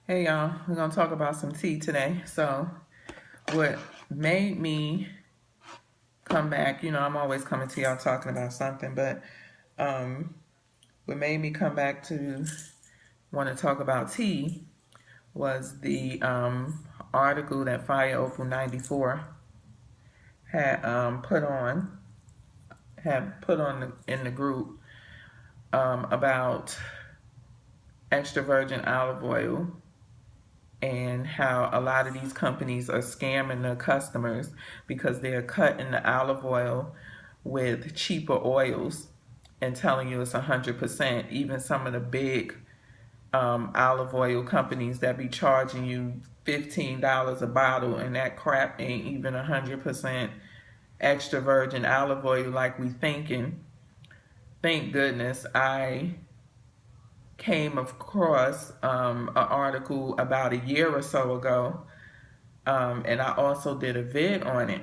Hey y'all, we're gonna talk about some tea today. So, what made me come back, I'm always coming to y'all talking about something, but um, what made me come back to want to talk about tea was the article that Fire Opal 94 had put on in the group about extra virgin olive oil and how a lot of these companies are scamming their customers because they're cutting the olive oil with cheaper oils and telling you it's 100%. Even some of the big olive oil companies that be charging you $15 a bottle, and that crap ain't even 100% extra virgin olive oil like we thinking. Thank goodness I came across an article about a year or so ago, and I also did a vid on it.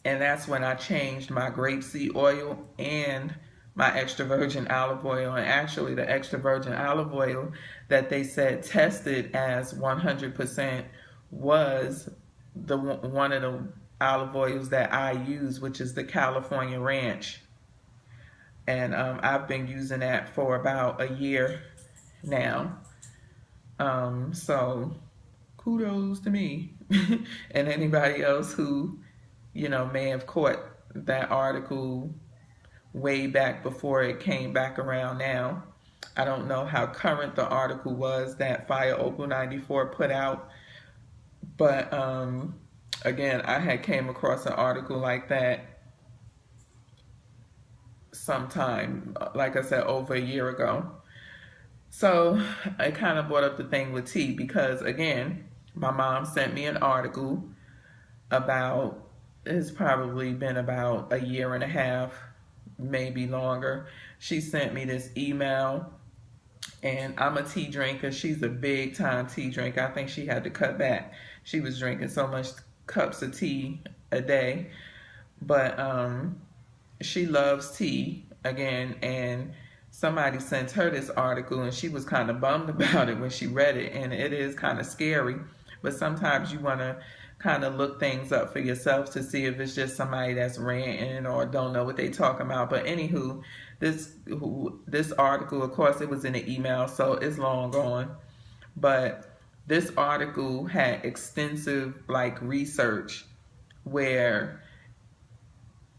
And that's when I changed my grapeseed oil and my extra virgin olive oil. And actually, the extra virgin olive oil that they said tested as 100% was the one of the olive oils that I use, which is the California Ranch. And I've been using that for about a year now. So kudos to me and anybody else who, may have caught that article way back before it came back around now. I don't know how current the article was that Fire Opal 94 put out, but again, I had came across an article like that sometime, like I said, over a year ago. So I kind of brought up the thing with tea because, again, my mom sent me an article about, it's probably been about a year and a half, maybe longer. She sent me this email, and I'm a tea drinker. She's a big time tea drinker. I think she had to cut back. She was drinking so much cups of tea a day. But she loves tea, again, and somebody sent her this article and she was kind of bummed about it when she read it, and it is kind of scary, but sometimes you want to kind of look things up for yourself to see if it's just somebody that's ranting or don't know what they talking about. But anywho, this article, of course, it was in an email, so it's long gone, but this article had extensive research where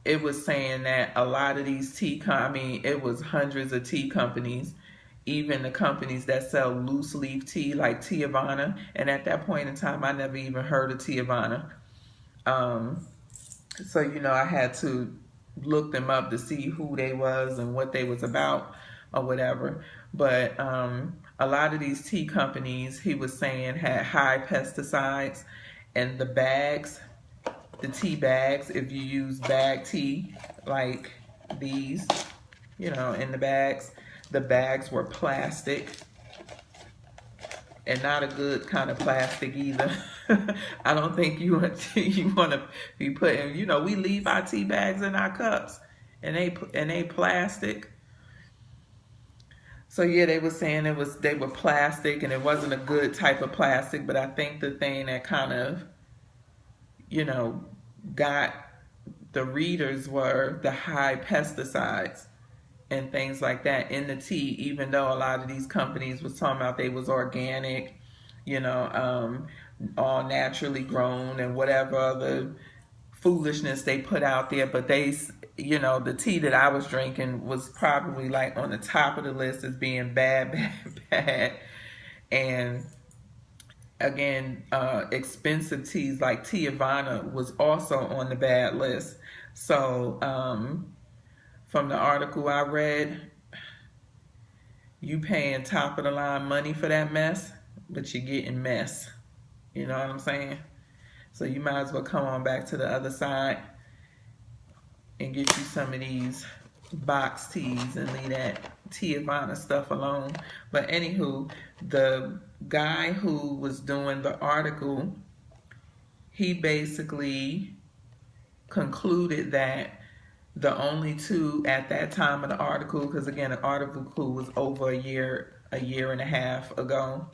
it was saying that a lot of these it was hundreds of tea companies, even the companies that sell loose leaf tea like Tiavana. And at that point in time, I never even heard of Tiavana. So, I had to look them up to see who they was and what they was about or whatever. But a lot of these tea companies, he was saying, had high pesticides, and the tea bags, if you use bag tea like these, in the bags were plastic, and not a good kind of plastic either. I don't think you want to be putting, we leave our tea bags in our cups, and they plastic. So yeah, they were saying they were plastic, and it wasn't a good type of plastic. But I think the thing that kind of got the readers were the high pesticides and things like that in the tea, even though a lot of these companies was talking about they was organic, all naturally grown and whatever other foolishness they put out there. But the tea that I was drinking was probably on the top of the list as being bad, bad, bad. And again, expensive teas like Tiavana was also on the bad list. So from the article I read, you paying top of the line money for that mess, but you're getting mess. You know what I'm saying? So you might as well come on back to the other side and get you some of these box teas and leave that Tiavana stuff alone. But anywho, the guy who was doing the article, he basically concluded that the only two at that time of the article, because again, the article was over a year and a half ago,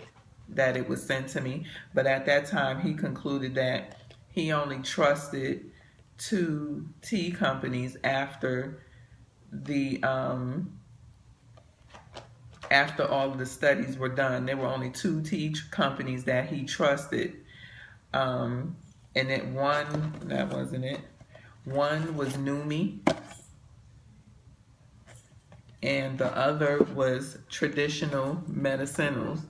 that it was sent to me. But at that time, he concluded that he only trusted 2 tea companies the after all of the studies were done. There were only 2 tea companies that he trusted, and that wasn't it. One was Numi, and the other was Traditional Medicinals.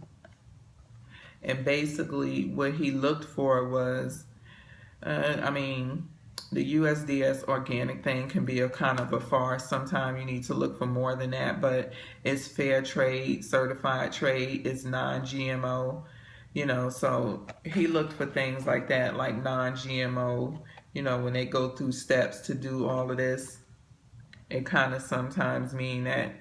And basically, what he looked for was, the USDS organic thing can be a kind of a farce. Sometimes you need to look for more than that, but it's fair trade, certified trade, it's non-GMO, so he looked for things like that, like non-GMO, when they go through steps to do all of this. It kind of sometimes mean that,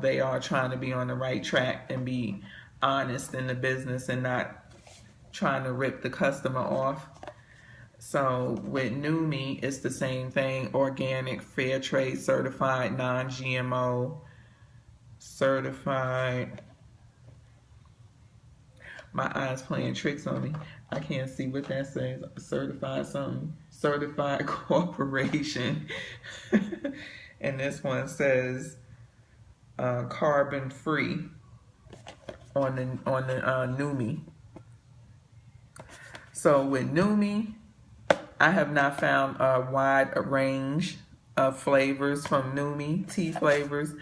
they are trying to be on the right track and be honest in the business and not trying to rip the customer off. So with Numi, it's the same thing: organic, fair trade, certified, non-GMO, certified. My eyes playing tricks on me. I can't see what that says. Certified something. Certified corporation. And this one says carbon free on the Numi. So with Numi, I have not found a wide range of flavors from Numi, tea flavors.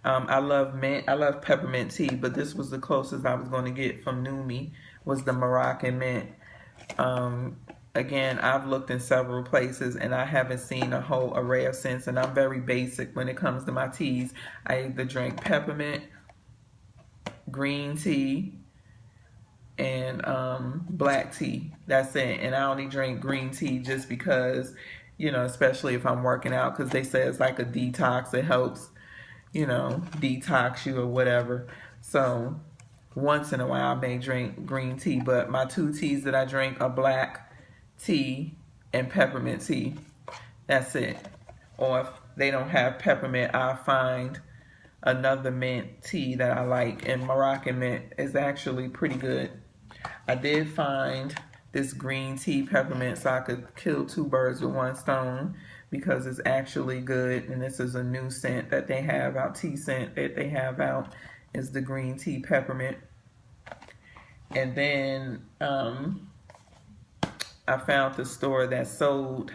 I love mint. I love peppermint tea, but this was the closest I was going to get from Numi, was the Moroccan mint. Again, I've looked in several places and I haven't seen a whole array of scents, and I'm very basic when it comes to my teas. I either drink peppermint, green tea, and black tea. That's it. And I only drink green tea just because, especially if I'm working out, because they say it's like a detox. It helps, detox you or whatever. So once in a while I may drink green tea, but my 2 teas that I drink are black tea and peppermint tea. That's it. Or if they don't have peppermint, I'll find another mint tea that I like, and Moroccan mint is actually pretty good. I did find this green tea peppermint, so I could kill 2 birds with 1 stone, because it's actually good. And this is a new scent that they have out, tea scent that they have out, is the green tea peppermint. And then I found the store that sold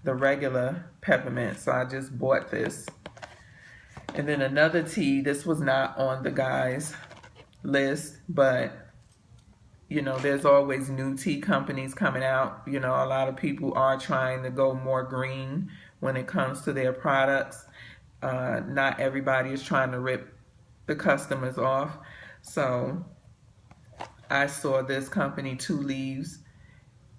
the regular peppermint, so I just bought this. And then another tea, this was not on the guy's list, but there's always new tea companies coming out. A lot of people are trying to go more green when it comes to their products. Not everybody is trying to rip the customers off. So I saw this company, 2 Leaves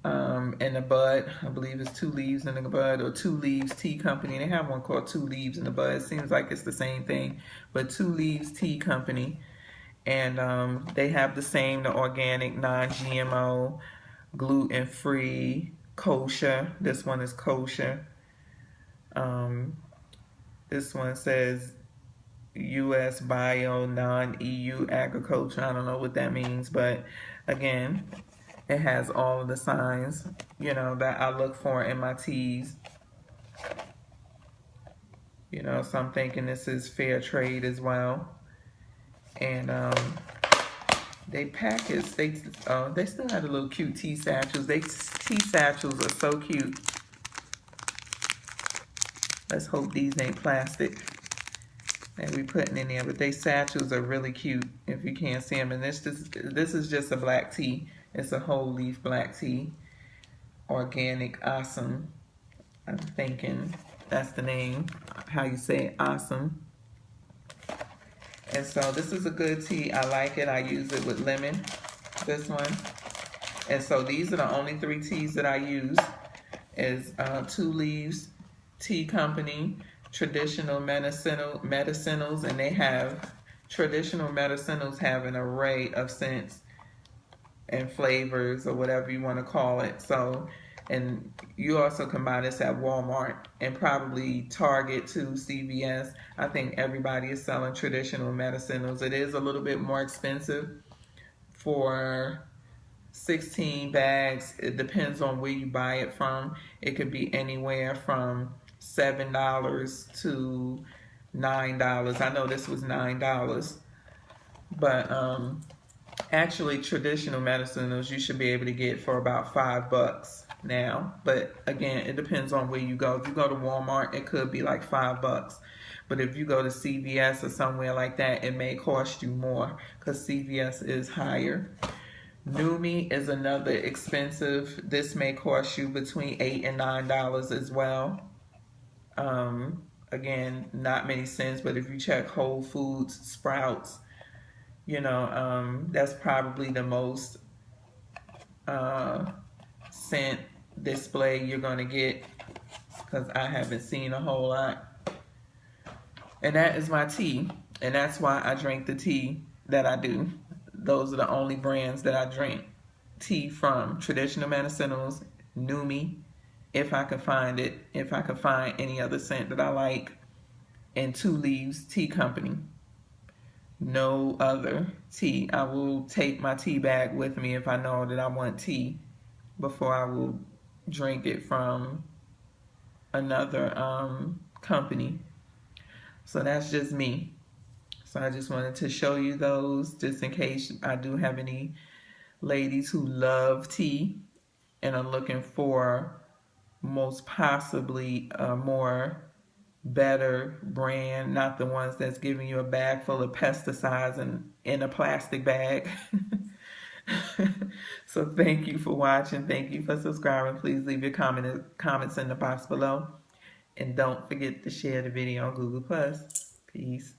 in a Bud. I believe it's 2 Leaves in a Bud, or 2 Leaves Tea Company. They have one called 2 Leaves in a Bud. It seems like it's the same thing, but 2 Leaves Tea Company. And they have the same, the organic, non-GMO, gluten-free, kosher. This one is kosher. This one says U.S. Bio, non-EU agriculture. I don't know what that means, but again, it has all of the signs, that I look for in my teas. So I'm thinking this is fair trade as well. And they package, they still have the little cute tea satchels. Tea satchels are so cute. Let's hope these ain't plastic that we putting in there, but they satchels are really cute if you can't see them. And this is just a black tea. It's a whole leaf black tea, organic, awesome. I'm thinking that's the name, how you say it, awesome. And so this is a good tea. I like it. I use it with lemon, this one. And so these are the only 3 teas that I use, is 2 Leaves Tea Company, Traditional Medicinals, and they have, Traditional Medicinals have an array of scents and flavors, or whatever you want to call it. So, and you also can buy this at Walmart and probably Target too, CVS. I think everybody is selling Traditional Medicinals. It is a little bit more expensive for 16 bags. It depends on where you buy it from. It could be anywhere from $7 to $9. I know this was $9, but actually traditional medicinals you should be able to get for about $5 now. But again, it depends on where you go. If you go to Walmart, it could be like $5. But if you go to CVS or somewhere like that, it may cost you more because CVS is higher. Numi is another expensive. This may cost you between $8 and $9 as well. Again, not many cents, but if you check Whole Foods, Sprouts, you know, that's probably the most scent display you're going to get, because I haven't seen a whole lot. And that is my tea, and that's why I drink the tea that I do. Those are the only brands that I drink tea from. Traditional Medicinals, Numi, if I can find it, if I can find any other scent that I like, and Two Leaves Tea Company. No other tea. I will take my tea bag with me if I know that I want tea before I will drink it from another company. So that's just me. So I just wanted to show you those just in case I do have any ladies who love tea and are looking for most possibly a more better brand, not the ones that's giving you a bag full of pesticides and in a plastic bag. So thank you for watching. Thank you for subscribing. Please leave your comments in the box below. And don't forget to share the video on Google+. Peace.